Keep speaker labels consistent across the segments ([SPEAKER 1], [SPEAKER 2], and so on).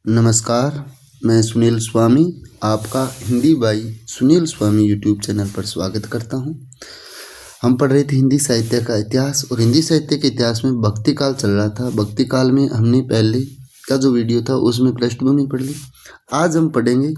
[SPEAKER 1] नमस्कार, मैं सुनील स्वामी आपका Hindi by Sunil Swami YouTube channel पर स्वागत करता हूं। हम पढ़ रहे थे हिंदी साहित्य का इतिहास और हिंदी साहित्य के इतिहास में भक्ति काल चल रहा था। भक्ति काल में हमने पहले का जो वीडियो था उसमें पृष्ठभूमि पढ़ ली। आज हम पढ़ेंगे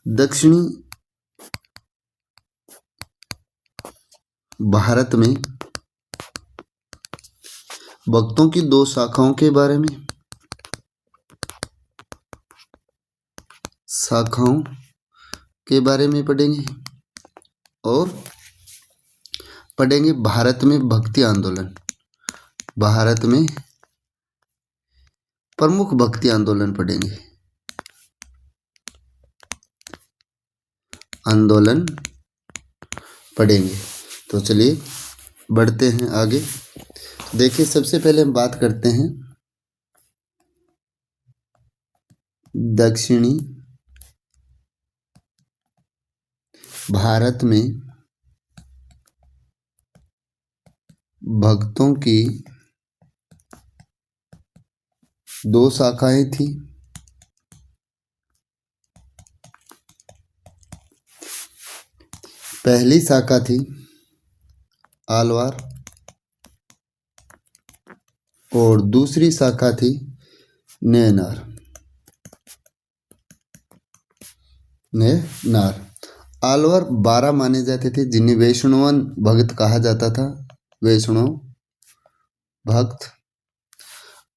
[SPEAKER 1] दक्षिणी भारत में भक्तों की दो शाखाओं के बारे में। शाखाओं के बारे में पढ़ेंगे और पढ़ेंगे भारत में भक्ति आंदोलन। भारत में प्रमुख भक्ति आंदोलन पढ़ेंगे। आंदोलन पढ़ेंगे। तो चलिए बढ़ते हैं आगे। देखिए, सबसे पहले हम बात करते हैं दक्षिणी भारत में भक्तों की दो शाखाएं थी। पहली शाखा थी आलवार और दूसरी शाखा थी नैनार। आलवर 12 माने जाते थे जिन्हें वैष्णवन भक्त कहा जाता था, वैष्णव भक्त।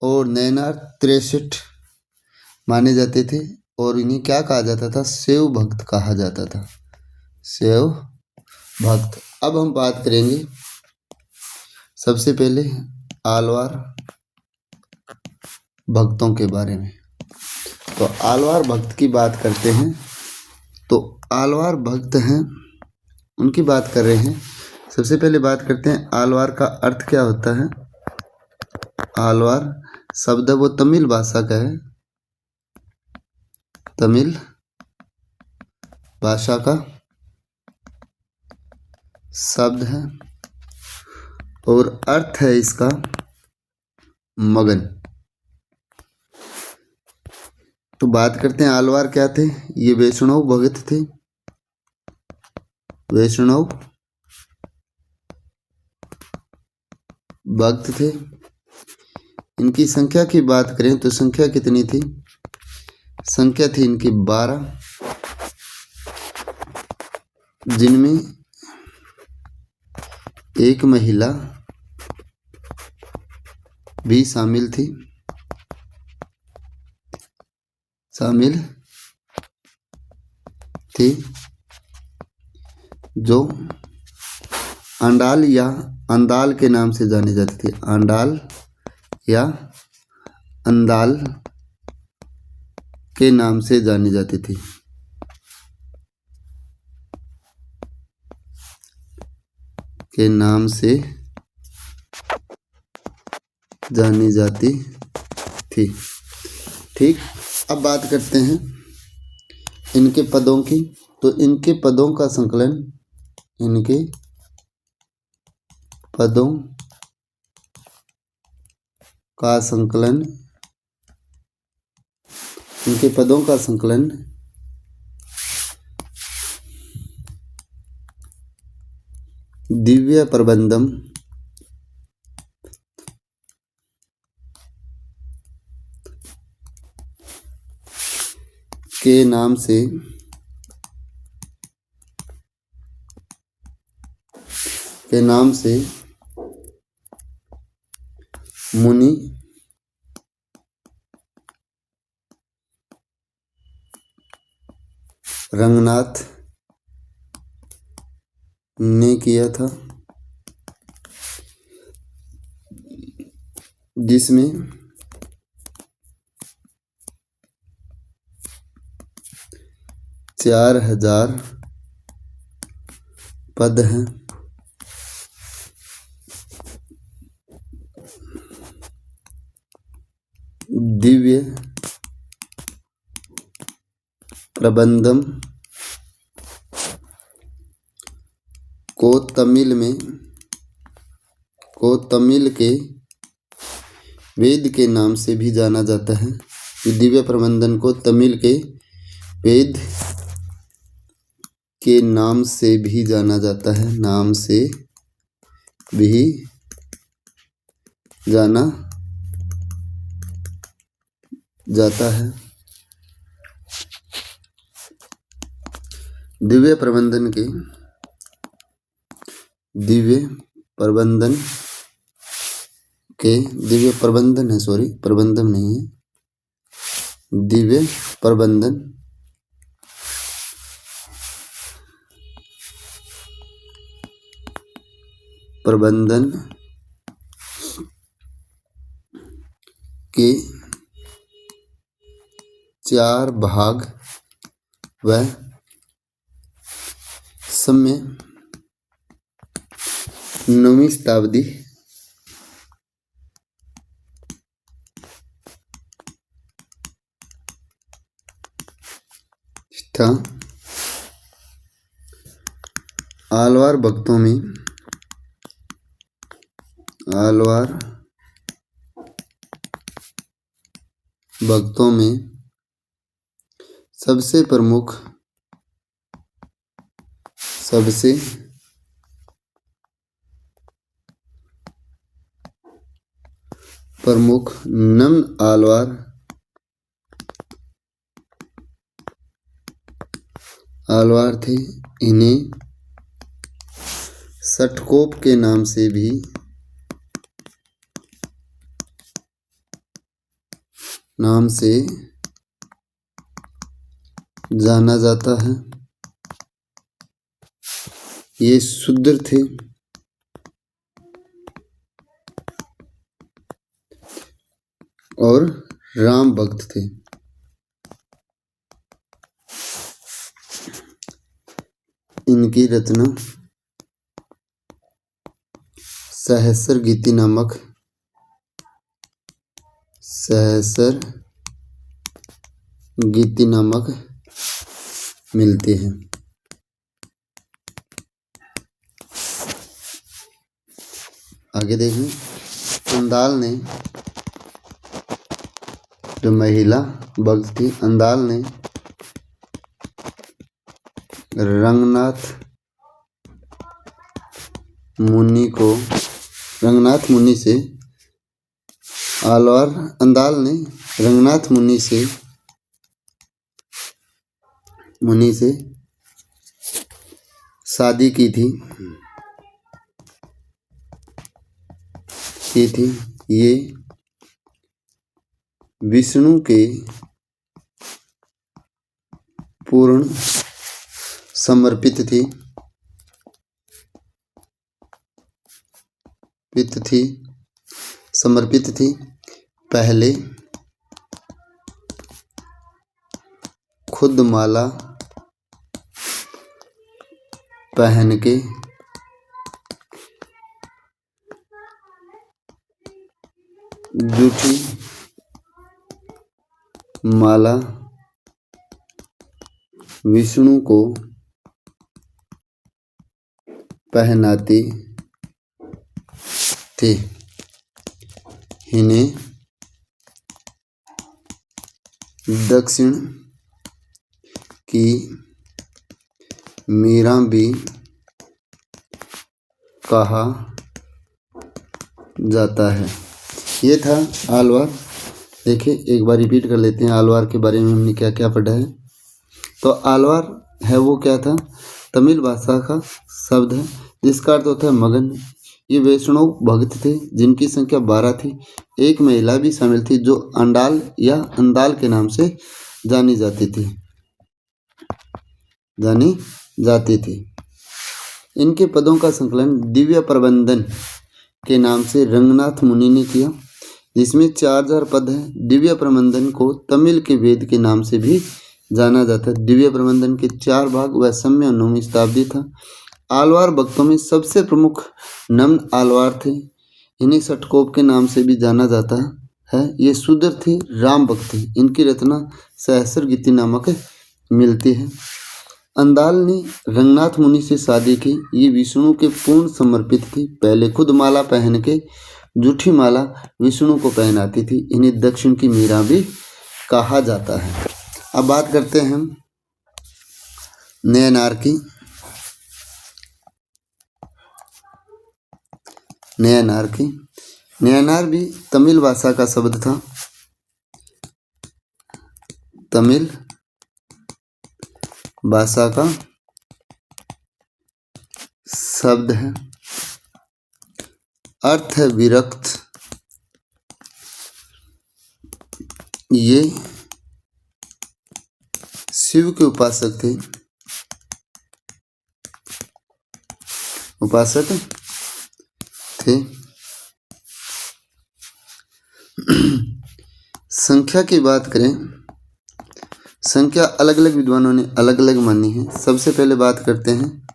[SPEAKER 1] और नैनार 63 माने जाते थे और इन्हें क्या कहा जाता था? शैव भक्त कहा जाता था, शैव भक्त। अब हम बात करेंगे सबसे पहले आलवार भक्तों के बारे में। तो आलवार भक्त की बात करते हैं। तो आलवार भक्त हैं, उनकी बात कर रहे हैं। सबसे पहले बात करते हैं आलवार का अर्थ क्या होता है। आलवार शब्द वो तमिल भाषा का है, तमिल भाषा का शब्द है और अर्थ है इसका मगन। तो बात करते हैं आलवार क्या थे। ये वैष्णव भक्त थे, वैष्णव भक्त थे। इनकी संख्या की बात करें तो संख्या कितनी थी? संख्या थी इनकी 12, जिनमें एक महिला भी शामिल थी, जो आंडाल या अंदाल के नाम से जानी जाती थी। आंडाल या अंदाल के नाम से जानी जाती थी। के नाम से जानी जाती थी। ठीक, अब बात करते हैं इनके पदों की। तो इनके पदों का संकलन, इनके पदों का संकलन, इनके पदों का संकलन दिव्य प्रबंधम के नाम से मुनि रंगनाथ ने किया था, जिसमें 4000 पद हैं। दिव्य प्रबंधम को तमिल के वेद के नाम से भी जाना जाता है। दिव्य प्रबंधन को तमिल के वेद के नाम से भी जाना जाता है, नाम से भी जाना जाता है। दिव्य प्रबंधन है, सॉरी प्रबंधन नहीं है, दिव्य प्रबंधन के 4 भाग व समय 9वीं शताब्दी था। आलवार भक्तों में सबसे प्रमुख नम आलवार थे। इन्हें सटकोप के नाम से भी जाना जाता है। ये शूद्र थे और राम भक्त थे। इनकी रचना सहस्र गीति नामक मिलती है। आगे देखें, अंदाल ने, जो महिला भक्त थी, अंदाल ने रंगनाथ मुनि से अंदाल ने रंगनाथ मुनि से शादी की थी। ये विष्णु के पूर्ण समर्पित थी। पहले खुद माला पहन के जूठी माला विष्णु को पहनाती थी। इन्हें दक्षिण की मीरा भी कहा जाता है। ये था आलवार। देखिए, एक बार रिपीट कर लेते हैं आलवार के बारे में हमने क्या क्या पढ़ा है। तो आलवार है वो क्या था, तमिल भाषा का शब्द है जिसका अर्थ होता है मगन। ये वैष्णव भक्त थे जिनकी संख्या 12 थी। एक महिला भी शामिल थी जो अंडाल या अंदाल के नाम से जानी जाती थी। इनके पदों का संकलन दिव्य प्रबंधन के नाम से रंगनाथ मुनि ने किया, जिसमें 4000 पद हैं। दिव्य प्रबंधन को तमिल के वेद के नाम से भी जाना जाता है। दिव्य प्रबंधन के 4 भाग व समय 9वीं शताब्दी था। आलवार भक्तों में सबसे प्रमुख नम आलवार थे। इन्हें सटकोप के नाम से भी जाना जाता है। ये शूद्र थे, राम भक्त थे। इनकी रचना सहस्र गीति नामक मिलती है। अंदाल ने रंगनाथ मुनि से शादी की। ये विष्णु के पूर्ण समर्पित थी। पहले खुद माला पहन के जूठी माला विष्णु को पहनाती थी। इन्हें दक्षिण की मीरा भी कहा जाता है। अब बात करते हैं हम नयनार की। नयनार भी तमिल भाषा का शब्द था। तमिल भाषा का शब्द है। अर्थ है विरक्त। ये शिव के उपासक थे। संख्या की बात करें, संख्या अलग अलग विद्वानों ने अलग अलग मानी है। सबसे पहले बात करते हैं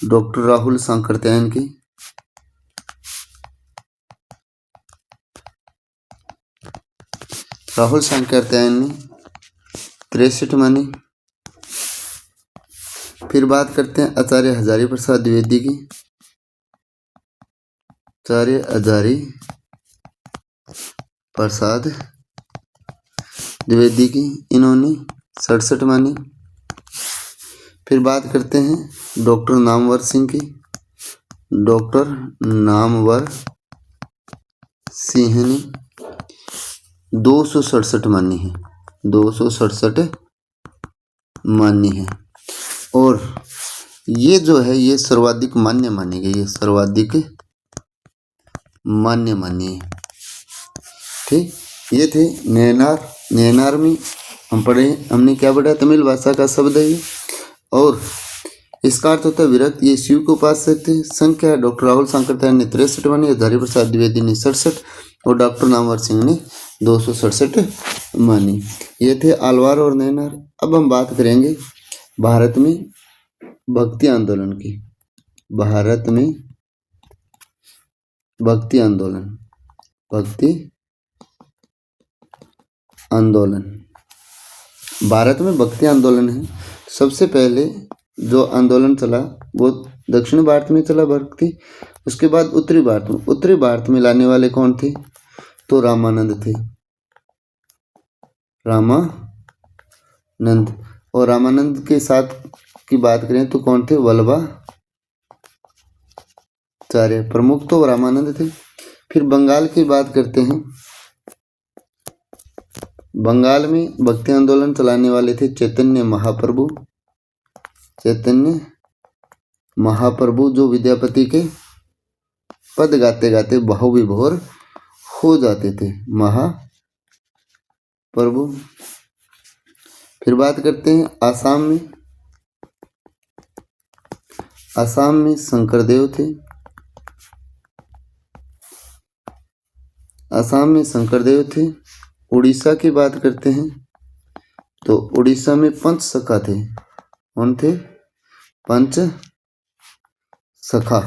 [SPEAKER 1] डॉक्टर राहुल सांकृत्यायन की। राहुल सांकृत्यायन ने 63 मानी। फिर बात करते हैं आचार्य हजारी प्रसाद द्विवेदी की। आचार्य हजारी प्रसाद द्विवेदी की, इन्होंने 67 मानी। फिर बात करते हैं डॉक्टर नामवर सिंह की। डॉक्टर नामवर सिंह ने 267 मानी है। 267 मानी है। और ये जो है ये सर्वाधिक मान्य मानी गई है। सर्वाधिक मान्य मानी है। ठीक, ये थे नयनार। नयनार में हमने क्या पढ़ा? तमिल भाषा का शब्द है ये, और इसका अर्थ होता है विरक्त। ये शिव के उपासक थे। संख्या डॉक्टर राहुल सांकृत्यायन ने 63 मानी, हजारी प्रसाद द्विवेदी ने 67 और डॉक्टर नामवर सिंह ने 267 मानी। ये थे आलवार और नयनार। अब हम बात करेंगे भारत में भक्ति आंदोलन की। भारत में भक्ति आंदोलन। भारत में भक्ति आंदोलन है। सबसे पहले जो आंदोलन चला वो दक्षिण भारत में चला भक्ति। उसके बाद उत्तरी भारत में लाने वाले कौन थे? तो रामानंद थे। रामानंद। और रामानंद के साथ की बात करें तो कौन थे? वल्लभाचार्य। प्रमुख तो रामानंद थे। फिर बंगाल की बात करते हैं। बंगाल में भक्ति आंदोलन चलाने वाले थे चैतन्य महाप्रभु, जो विद्यापति के पद गाते गाते भावविभोर हो जाते थे। महाप्रभु। फिर बात करते हैं आसाम में शंकरदेव थे। उड़ीसा की बात करते हैं तो उड़ीसा में पंच सखा थे। कौन थे? पंच सखा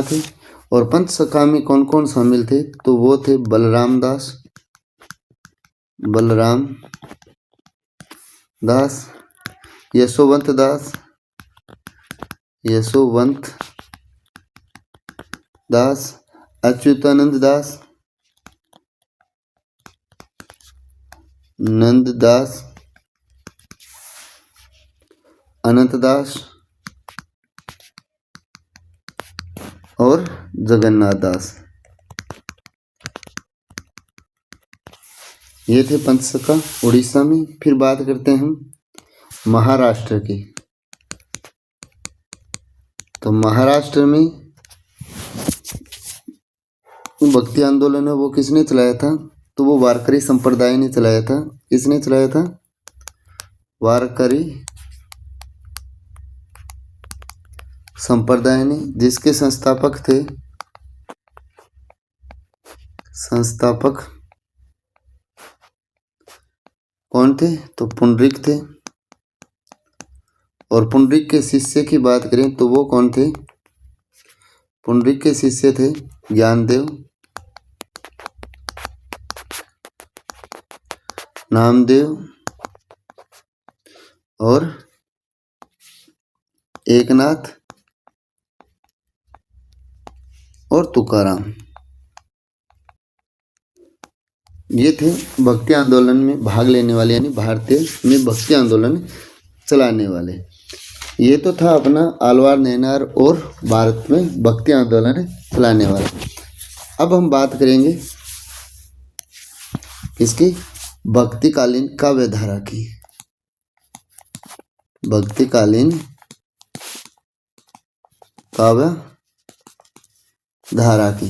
[SPEAKER 1] थे। और पंच सखा में कौन कौन शामिल थे? तो वो थे बलराम दास, यशोवंत दास, अच्युतानंद दास, नंद दास, अनंत दास और जगन्नाथ दास। ये थे पंचसखा उड़ीसा में। फिर बात करते हैं हम महाराष्ट्र की। तो महाराष्ट्र में भक्ति आंदोलन है वो किसने चलाया था? तो वो वारकरी संप्रदाय ने चलाया था। किसने चलाया था? वारकरी संप्रदाय ने, जिसके संस्थापक कौन थे? तो पुंडरीक थे। और पुंडरीक के शिष्य की बात करें तो वो कौन थे? पुंडरीक के शिष्य थे ज्ञानदेव, नामदेव और एकनाथ और तुकाराम। ये थे भक्ति आंदोलन में भाग लेने वाले, यानी भारतीय में भक्ति आंदोलन चलाने वाले। ये तो था अपना आलवार नैनार और भारत में भक्ति आंदोलन चलाने वाला। अब हम बात करेंगे इसकी भक्तिकालीन काव्यधारा की। भक्तिकालीन काव्य धारा की।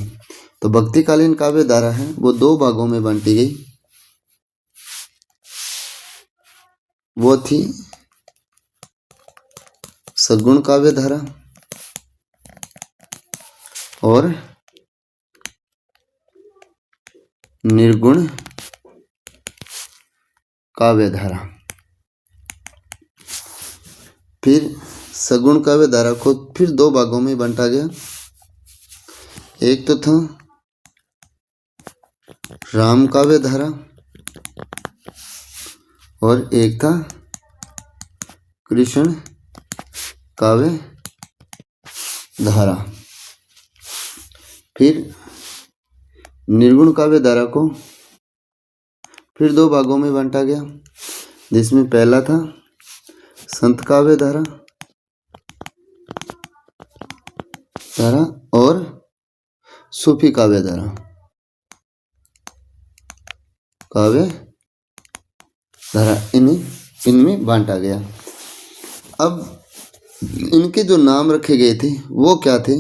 [SPEAKER 1] तो भक्तिकालीन काव्य धारा है वो दो भागों में बांटी गई। वो थी सगुण काव्य धारा और निर्गुण काव्य धारा। फिर सगुण काव्य धारा को फिर दो भागों में बांटा गया। एक तो था राम काव्य धारा और एक था कृष्ण काव्य धारा। फिर निर्गुण काव्य धारा को फिर दो भागों में बांटा गया, जिसमें पहला था संत काव्य धारा और सूफी काव्य धारा इनमें बांटा गया। अब इनके जो नाम रखे गए थे वो क्या थे?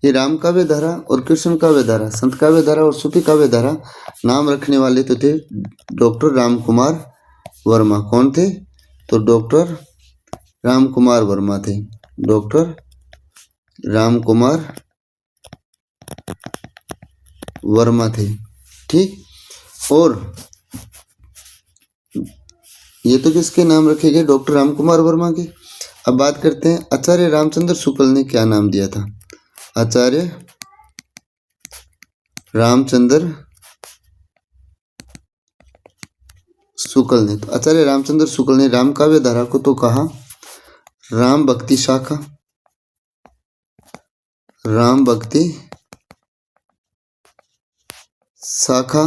[SPEAKER 1] ये राम काव्य धारा और कृष्ण काव्य धारा, संत काव्य धारा और सूफी काव्य धारा नाम रखने वाले तो थे डॉक्टर राम कुमार वर्मा। कौन थे? तो डॉक्टर राम कुमार वर्मा थे। डॉक्टर राम कुमार वर्मा थे, ठीक। और ये तो किसके नाम रखे गए? डॉक्टर राम कुमार वर्मा के। अब बात करते हैं आचार्य रामचंद्र शुक्ल ने क्या नाम दिया था। आचार्य रामचंद्र शुक्ल ने, तो आचार्य रामचंद्र शुक्ल ने राम काव्य धारा को तो कहा राम भक्ति शाखा, राम भक्ति शाखा,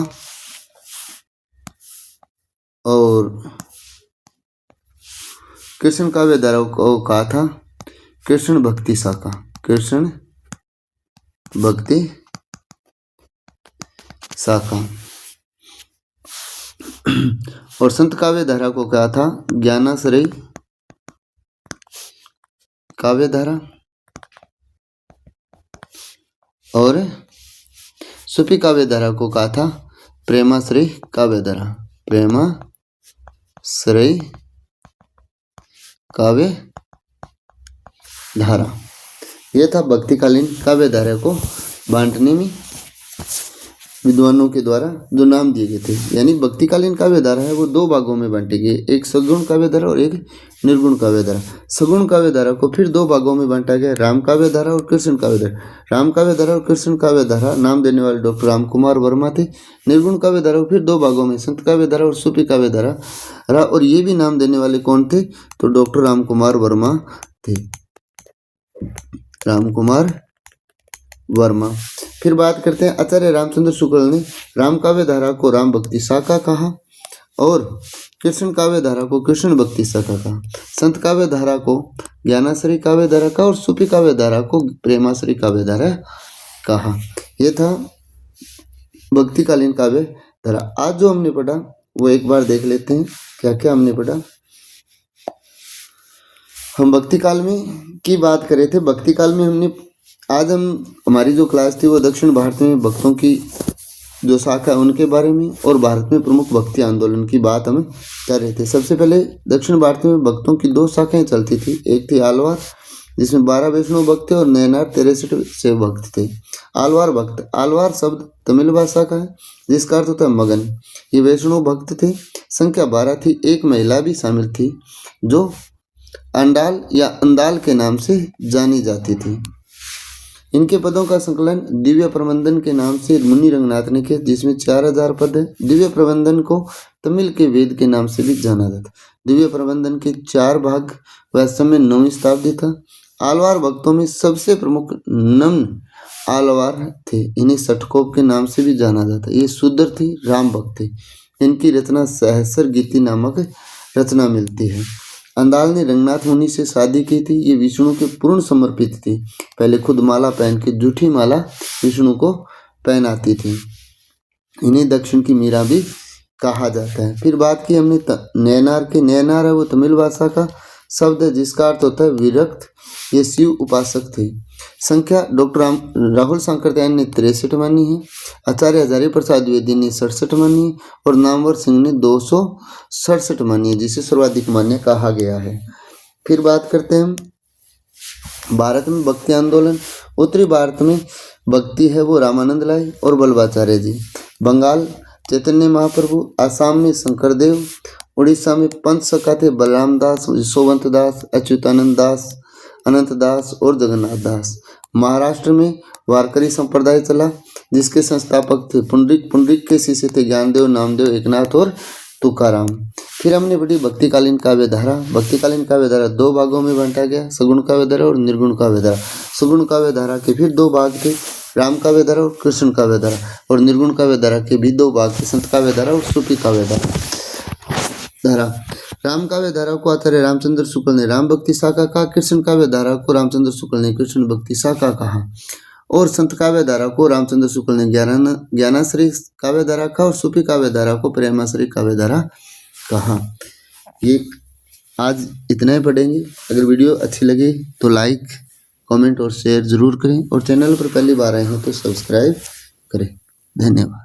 [SPEAKER 1] और कृष्ण काव्य धारा को कहा था कृष्ण भक्ति शाखा, कृष्ण भक्ति शाखा। और संत काव्य धारा को कहा था ज्ञानाश्रय काव्य धारा। और सूफी काव्य धारा को कहा था प्रेमाश्रय काव्य धारा, प्रेमाश्रय काव्य धारा। यह था भक्तिकालीन काव्य धारा को बांटने में विद्वानों के द्वारा जो नाम दिए गए थे। यानी भक्तिकालीन काव्य धारा है वो दो भागों में बांटी गई, एक सगुण काव्य धारा और एक निर्गुण काव्य धारा। सगुण काव्य धारा को फिर दो भागों में बांटा गया, राम काव्य धारा और कृष्ण काव्य धारा। राम काव्य धारा और कृष्ण काव्य धारा नाम देने वाले डॉक्टर राम कुमार वर्मा थे। निर्गुण काव्य धारा को फिर दो भागों में, संत काव्य धारा और सूफी काव्य धारा, और ये भी नाम देने वाले कौन थे? तो डॉक्टर राम कुमार वर्मा थे, राम कुमार वर्मा। फिर बात करते हैं आचार्य रामचंद्र शुक्ल ने राम काव्य धारा को राम भक्ति शाखा कहा और कृष्ण काव्य धारा को कृष्ण भक्ति शाखा कहा, संत काव्य धारा को ज्ञानाश्रय काव्य धारा का और सूफी काव्य धारा को प्रेमाश्रय काव्य धारा कहा। यह था भक्तिकालीन काव्य धारा। आज जो हमने पढ़ा वो एक बार देख लेते हैं क्या क्या हमने पढ़ा। हम भक्ति काल में की बात करे थे। भक्ति काल में हमारी जो क्लास थी वो दक्षिण भारत में भक्तों की जो शाखा है उनके बारे में और भारत में प्रमुख भक्ति आंदोलन की बात हम कर रहे थे। सबसे पहले दक्षिण भारत में भक्तों की दो शाखाएं चलती थी, एक थी आलवार जिसमें 12 वैष्णव भक्त थे और नैनार 63 से भक्त थे। आलवार भक्त, आलवार शब्द तमिल भाषा का है जिसका अर्थ होता है मगन। ये वैष्णव भक्त थे, संख्या 12 थी। एक महिला भी शामिल थी जो अंडाल या अंदाल के नाम से जानी जाती थी। इनके पदों का संकलन दिव्य प्रबंधन के नाम से मुनि रंगनाथ ने किया, जिसमें 4000 पद है। दिव्य प्रबंधन को तमिल के वेद के नाम से भी जाना जाता। दिव्य प्रबंधन के 4 भाग वह समय 9वीं शताब्दी था। आलवार भक्तों में सबसे प्रमुख नम्न आलवार थे। इन्हें सटकोप के नाम से भी जाना जाता है। ये शूद्र थे, राम भक्त थे। इनकी रचना सहस्र गीति नामक रचना मिलती है। अंदाल ने रंगनाथ मुनि से शादी की थी। ये विष्णु के पूर्ण समर्पित थे। पहले खुद माला पहन के जूठी माला विष्णु को पहनाती थी। इन्हें दक्षिण की मीरा भी कहा जाता है। फिर बात की हमने नैनार के। नैनार है वो तमिल भाषा का शब्द है जिसका अर्थ होता है विरक्त। ये शिव उपासक थे। संख्या डॉक्टर राहुल शंकरदयाल ने 63 मानी है। आचार्य हजारी प्रसाद द्विवेदी ने 67 मानी है और नामवर सिंह ने 267 मानी है, जिसे सर्वाधिक मान्य कहा गया है। फिर बात करते हैं हम भारत में भक्ति आंदोलन। उत्तरी भारत में भक्ति है वो रामानंद लाय और वल्लभाचार्य जी। बंगाल चैतन्य महाप्रभु, आसाम में शंकरदेव, उड़ीसा में पंच सखा थे बलराम दास, यशोवंत दास, अच्युतानंद दास, अनंत दास और जगन्नाथ दास। महाराष्ट्र में वारकरी संप्रदाय चला जिसके संस्थापक थे पुंडरीक। पुंडरीक के शिष्य थे ज्ञानदेव, नामदेव, एकनाथ और तुकाराम। फिर हमने पढ़ी भक्तिकालीन काव्य धारा। भक्तिकालीन काव्य धारा 2 भागों में बांटा गया, सगुण काव्य धारा और निर्गुण काव्य धारा। सगुण काव्य धारा के फिर 2 भाग थे, राम काव्य धारा और कृष्ण काव्य धारा। और निर्गुण काव्य धारा के भी 2 भाग थे, संत काव्य धारा और सूफी काव्य धारा। राम काव्य धारा को आचार्य रामचंद्र शुक्ल ने राम भक्ति शाखा कहा। कृष्ण काव्य धारा को रामचंद्र शुक्ल ने कृष्ण भक्ति शाखा कहा। और संत काव्य धारा को रामचंद्र शुक्ल ने ज्ञानाश्रय काव्य धारा कहा और सूफी काव्य धारा को प्रेमाश्रय काव्य धारा कहा। ये आज इतना ही पढ़ेंगे। अगर वीडियो अच्छी लगे तो लाइक, कमेंट और शेयर जरूर करें और चैनल पर पहली बार आए हैं तो सब्सक्राइब करें। धन्यवाद।